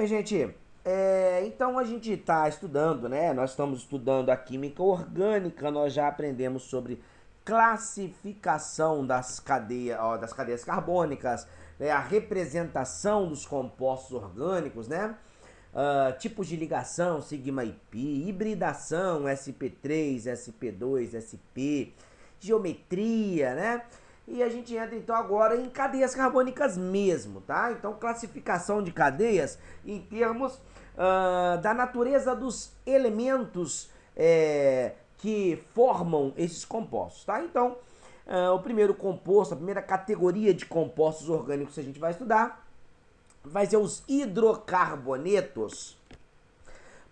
bem, gente, então a gente está estudando, né? Nós estamos estudando a química orgânica, nós já aprendemos sobre classificação das cadeias carbônicas, né? A representação dos compostos orgânicos, né? Tipos de ligação, sigma e pi, hibridação, sp3, sp2, sp, geometria, né? E a gente entra então agora em cadeias carbônicas mesmo, tá? Então, classificação de cadeias em termos da natureza dos elementos que formam esses compostos, tá? Então, o primeiro composto, a primeira categoria de compostos orgânicos que a gente vai estudar vai ser os hidrocarbonetos.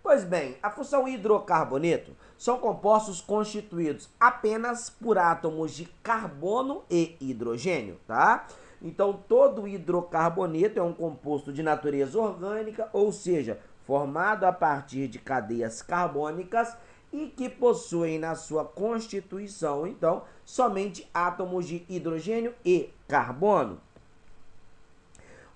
Pois bem, a função hidrocarboneto são compostos constituídos apenas por átomos de carbono e hidrogênio, tá? Então, todo hidrocarboneto é um composto de natureza orgânica, ou seja, formado a partir de cadeias carbônicas e que possuem na sua constituição, então, somente átomos de hidrogênio e carbono.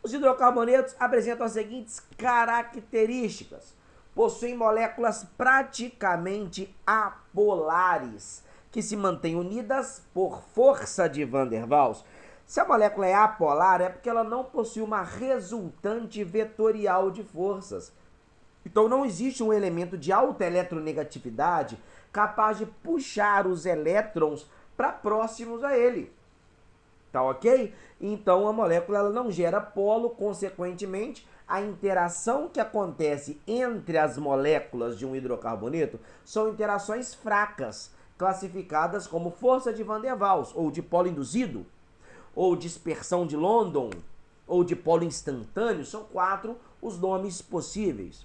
Os hidrocarbonetos apresentam as seguintes características: possuem moléculas praticamente apolares, que se mantêm unidas por força de Van der Waals. Se a molécula é apolar, é porque ela não possui uma resultante vetorial de forças. Então não existe um elemento de alta eletronegatividade capaz de puxar os elétrons para próximos a ele. Tá ok? Então a molécula ela não gera polo, consequentemente, a interação que acontece entre as moléculas de um hidrocarboneto são interações fracas, classificadas como força de Van der Waals, ou de polo induzido, ou dispersão de London, ou de polo instantâneo. São 4 os nomes possíveis.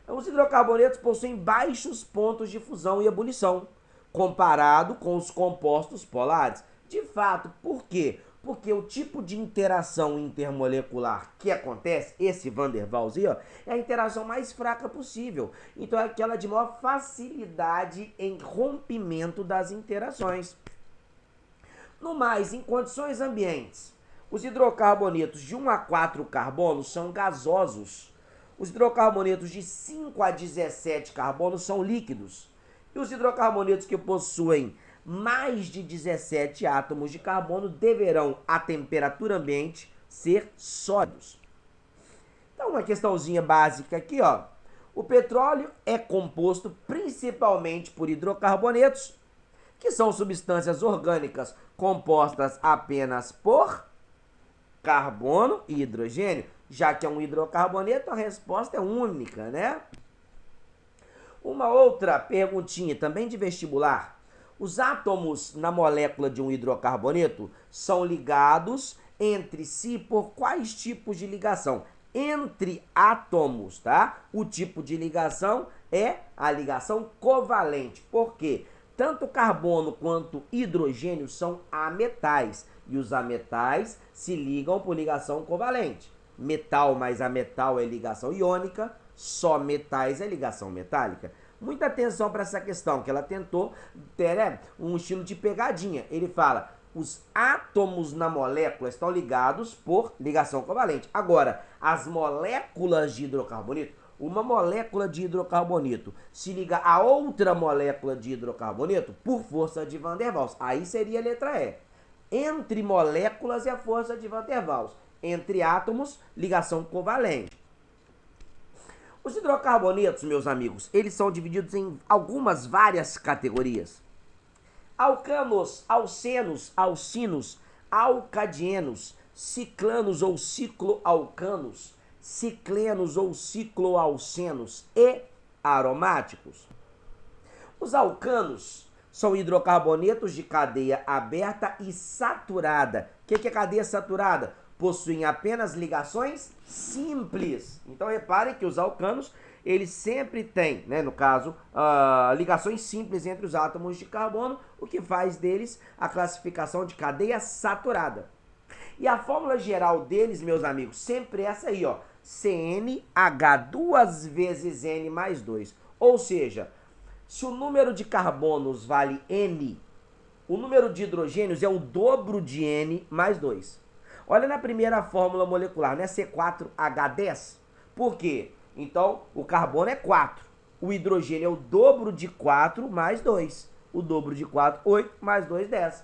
Os hidrocarbonetos possuem baixos pontos de fusão e ebulição, comparado com os compostos polares. De fato, por quê? Porque o tipo de interação intermolecular que acontece, esse Van der Waals aí, ó, é a interação mais fraca possível. Então é aquela de maior facilidade em rompimento das interações. No mais, em condições ambientes, os hidrocarbonetos de 1 a 4 carbonos são gasosos. Os hidrocarbonetos de 5 a 17 carbonos são líquidos. E os hidrocarbonetos que possuem mais de 17 átomos de carbono deverão, à temperatura ambiente, ser sólidos. Então, uma questãozinha básica aqui, ó. O petróleo é composto principalmente por hidrocarbonetos, que são substâncias orgânicas compostas apenas por carbono e hidrogênio. Já que é um hidrocarboneto, a resposta é única, né? Uma outra perguntinha, também de vestibular. Os átomos na molécula de um hidrocarboneto são ligados entre si por quais tipos de ligação? Entre átomos, tá? O tipo de ligação é a ligação covalente. Por quê? Tanto carbono quanto hidrogênio são ametais. E os ametais se ligam por ligação covalente. Metal mais ametal é ligação iônica, só metais é ligação metálica. Muita atenção para essa questão, que ela tentou ter um estilo de pegadinha. Ele fala, os átomos na molécula estão ligados por ligação covalente. Agora, as moléculas de hidrocarboneto, uma molécula de hidrocarboneto se liga a outra molécula de hidrocarboneto por força de Van der Waals. Aí seria a letra E. Entre moléculas é a força de Van der Waals. Entre átomos, ligação covalente. Os hidrocarbonetos, meus amigos, eles são divididos em várias categorias. Alcanos, alcenos, alcinos, alcadienos, ciclanos ou cicloalcanos, ciclenos ou cicloalcenos e aromáticos. Os alcanos são hidrocarbonetos de cadeia aberta e saturada. O que é cadeia saturada? Possuem apenas ligações simples. Então reparem que os alcanos, eles sempre têm, né, no caso, ligações simples entre os átomos de carbono, o que faz deles a classificação de cadeia saturada. E a fórmula geral deles, meus amigos, sempre é essa aí, ó, CnH 2 vezes N mais 2. Ou seja, se o número de carbonos vale N, o número de hidrogênios é o dobro de N mais 2. Olha na primeira fórmula molecular, não é C4H10? Por quê? Então, o carbono é 4. O hidrogênio é o dobro de 4 mais 2. O dobro de 4, 8, mais 2, 10.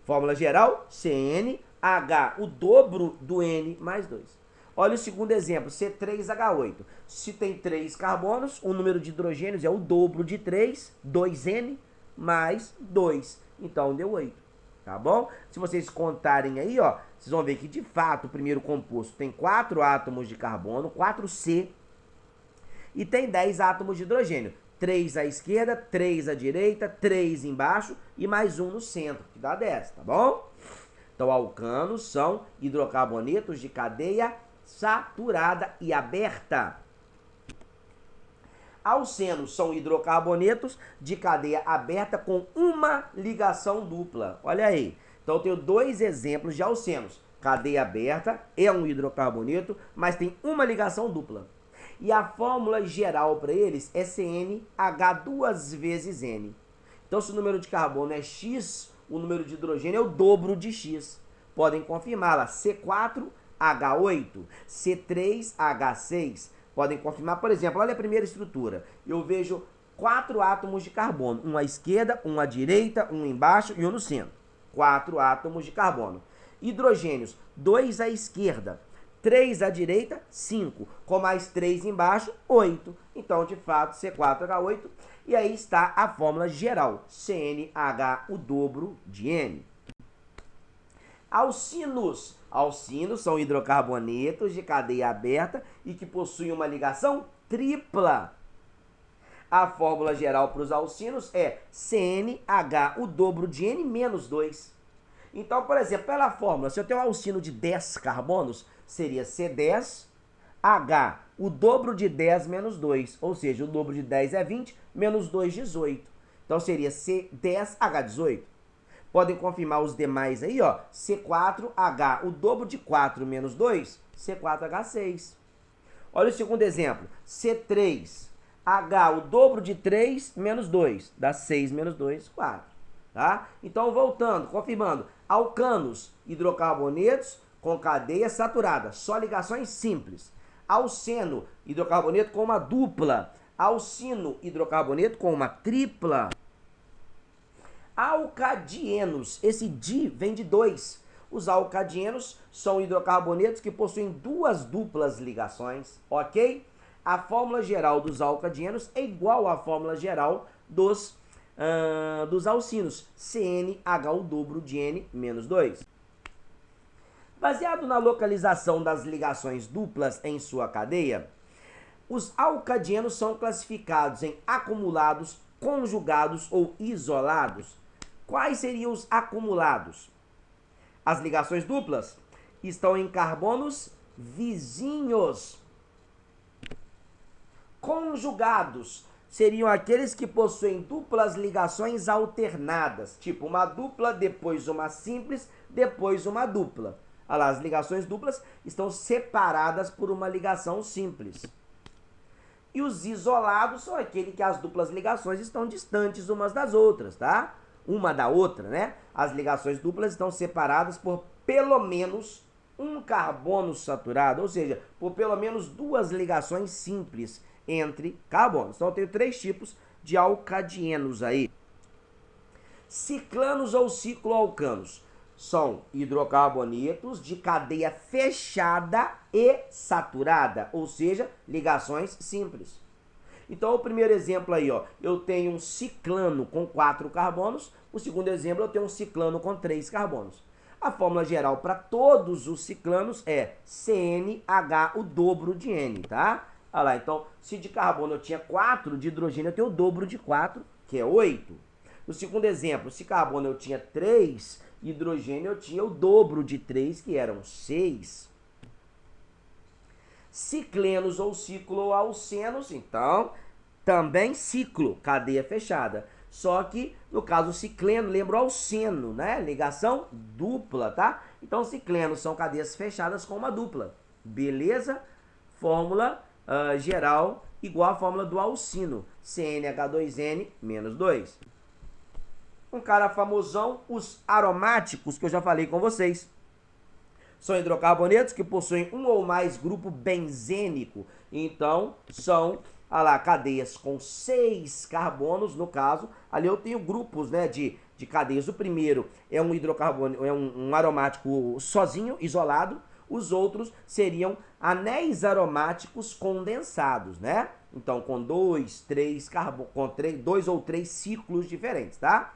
Fórmula geral, CnH, o dobro do N mais 2. Olha o segundo exemplo, C3H8. Se tem 3 carbonos, o número de hidrogênios é o dobro de 3, 2N mais 2. Então, deu 8. Tá bom? Se vocês contarem aí, ó, vocês vão ver que, de fato, o primeiro composto tem 4 átomos de carbono, 4C, e tem 10 átomos de hidrogênio. 3 à esquerda, 3 à direita, 3 embaixo e mais um no centro, que dá 10, tá bom? Então, alcanos são hidrocarbonetos de cadeia saturada e aberta. Alcenos são hidrocarbonetos de cadeia aberta com uma ligação dupla. Olha aí. Então, eu tenho 2 exemplos de alcenos. Cadeia aberta é um hidrocarboneto, mas tem uma ligação dupla. E a fórmula geral para eles é CnH 2 vezes N. Então, se o número de carbono é X, o número de hidrogênio é o dobro de X. Podem confirmá-la. C4H8, C3H6. Podem confirmar, por exemplo, olha a primeira estrutura. Eu vejo 4 átomos de carbono. Um à esquerda, um à direita, um embaixo e um no centro. 4 átomos de carbono. Hidrogênios, 2 à esquerda. 3 à direita, 5. Com mais 3 embaixo, 8. Então, de fato, C4H8. E aí está a fórmula geral. CnH, o dobro de N. Alcinos. Alcinos são hidrocarbonetos de cadeia aberta e que possuem uma ligação tripla. A fórmula geral para os alcinos é CnH, o dobro de N menos 2. Então, por exemplo, pela fórmula, se eu tenho um alcino de 10 carbonos, seria C10H, o dobro de 10 menos 2. Ou seja, o dobro de 10 é 20, menos 2, 18. Então, seria C10H18. Podem confirmar os demais aí, ó. C4H, o dobro de 4 menos 2, C4H6. Olha o segundo exemplo. C3H, o dobro de 3 menos 2, dá 6 menos 2, 4. Tá? Então, voltando, confirmando. Alcanos, hidrocarbonetos com cadeia saturada, só ligações simples. Alceno, hidrocarboneto com uma dupla. Alcino, hidrocarboneto com uma tripla. Alcadienos, esse di vem de 2. Os alcadienos são hidrocarbonetos que possuem 2 duplas ligações, ok? A fórmula geral dos alcadienos é igual à fórmula geral dos alcinos. CnH, o dobro de N menos 2. Baseado na localização das ligações duplas em sua cadeia, os alcadienos são classificados em acumulados, conjugados ou isolados. Quais seriam os acumulados? As ligações duplas estão em carbonos vizinhos. Conjugados seriam aqueles que possuem duplas ligações alternadas, tipo uma dupla, depois uma simples, depois uma dupla. Olha lá, as ligações duplas estão separadas por uma ligação simples. E os isolados são aqueles que as duplas ligações estão distantes umas das outras, tá? Uma da outra, né? As ligações duplas estão separadas por pelo menos um carbono saturado, ou seja, por pelo menos 2 ligações simples entre carbonos. Então, eu tenho 3 tipos de alcadienos aí. Ciclanos ou cicloalcanos são hidrocarbonetos de cadeia fechada e saturada, ou seja, ligações simples. Então, o primeiro exemplo aí, ó, eu tenho um ciclano com 4 carbonos. O segundo exemplo, eu tenho um ciclano com 3 carbonos. A fórmula geral para todos os ciclanos é CnH, o dobro de N, tá? Olha lá, então, se de carbono eu tinha 4, de hidrogênio eu tenho o dobro de 4, que é 8. No segundo exemplo, se carbono eu tinha 3, hidrogênio eu tinha o dobro de 3, que eram 6. Ciclenos ou cicloalcenos, então, também ciclo, cadeia fechada. Só que, no caso, o cicleno lembra o alceno, né? Ligação dupla, tá? Então, ciclenos são cadeias fechadas com uma dupla. Beleza? Fórmula geral igual à fórmula do alcino. CnH2n menos 2. Um cara famosão, os aromáticos, que eu já falei com vocês. São hidrocarbonetos que possuem um ou mais grupo benzênico. Então, são cadeias com 6 carbonos, no caso. Ali eu tenho grupos, né, de cadeias. O primeiro é um hidrocarboneto, é um aromático sozinho, isolado. Os outros seriam anéis aromáticos condensados, né? Então, com 2 ou 3 ciclos diferentes, tá?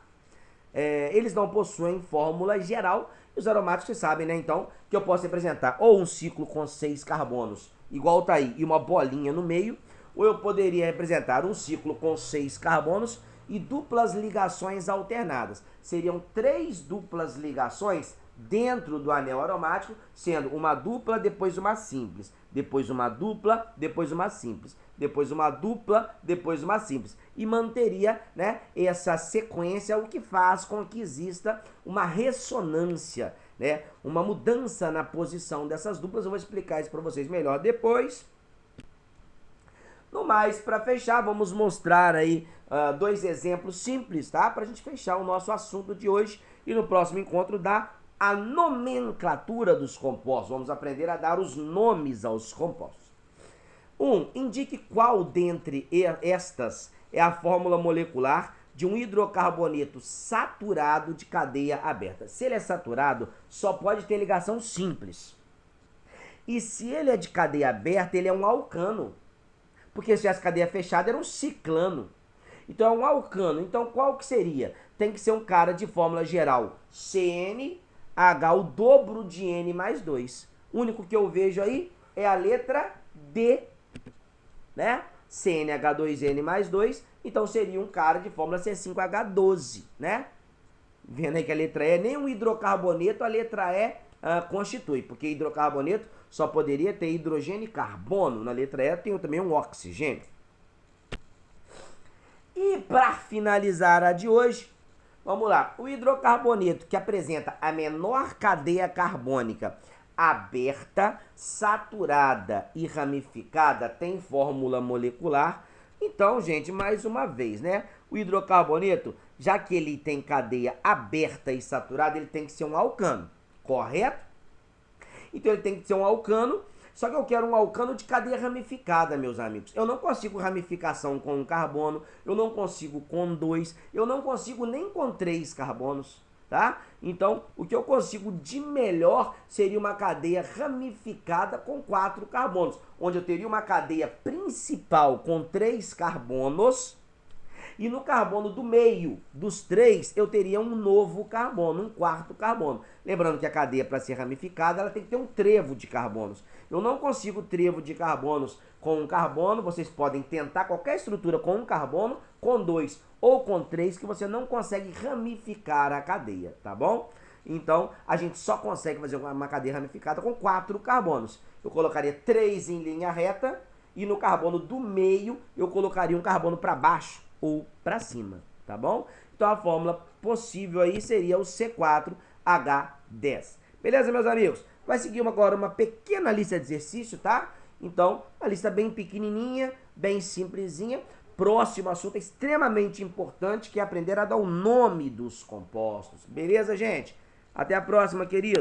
Eles não possuem fórmula geral. E os aromáticos, vocês sabem, né? Então, que eu posso representar ou um ciclo com 6 carbonos, igual tá aí, e uma bolinha no meio, ou eu poderia representar um ciclo com 6 carbonos e duplas ligações alternadas. Seriam 3 duplas ligações dentro do anel aromático, sendo uma dupla, depois uma simples, depois uma dupla, depois uma simples, depois uma dupla, depois uma simples. E manteria, né, essa sequência, o que faz com que exista uma ressonância, né, uma mudança na posição dessas duplas. Eu vou explicar isso para vocês melhor depois. No mais, para fechar, vamos mostrar aí 2 exemplos simples, tá? Para a gente fechar o nosso assunto de hoje e no próximo encontro dar a nomenclatura dos compostos. Vamos aprender a dar os nomes aos compostos. 1. Indique qual dentre estas é a fórmula molecular de um hidrocarboneto saturado de cadeia aberta. Se ele é saturado, só pode ter ligação simples. E se ele é de cadeia aberta, ele é um alcano. Porque se tivesse cadeia fechada, era um ciclano. Então é um alcano. Então qual que seria? Tem que ser um cara de fórmula geral CnH, o dobro de N mais 2. O único que eu vejo aí é a letra D, né? CnH2N mais 2. Então seria um cara de fórmula C5H12, né? Vendo aí que a letra E, nem um hidrocarboneto a letra E constitui, porque hidrocarboneto só poderia ter hidrogênio e carbono. Na letra E tem também um oxigênio. E para finalizar a de hoje, vamos lá. O hidrocarboneto que apresenta a menor cadeia carbônica aberta, saturada e ramificada tem fórmula molecular. Então, gente, mais uma vez, né? O hidrocarboneto, já que ele tem cadeia aberta e saturada, ele tem que ser um alcano, correto? Então ele tem que ser um alcano, só que eu quero um alcano de cadeia ramificada, meus amigos. Eu não consigo ramificação com um carbono, eu não consigo com 2, eu não consigo nem com 3 carbonos, tá? Então, o que eu consigo de melhor seria uma cadeia ramificada com 4 carbonos, onde eu teria uma cadeia principal com 3 carbonos, e no carbono do meio dos 3, eu teria um novo carbono, um 4º carbono. Lembrando que a cadeia, para ser ramificada, ela tem que ter um trevo de carbonos. Eu não consigo trevo de carbonos com um carbono. Vocês podem tentar qualquer estrutura com um carbono, com 2 ou com 3, que você não consegue ramificar a cadeia, tá bom? Então, a gente só consegue fazer uma cadeia ramificada com 4 carbonos. Eu colocaria 3 em linha reta e no carbono do meio eu colocaria um carbono para baixo ou para cima, tá bom? Então a fórmula possível aí seria o C4H10. Beleza, meus amigos? Vai seguir agora uma pequena lista de exercício, tá? Então, uma lista bem pequenininha, bem simplesinha. Próximo assunto é extremamente importante, que é aprender a dar o nome dos compostos. Beleza, gente? Até a próxima, querido.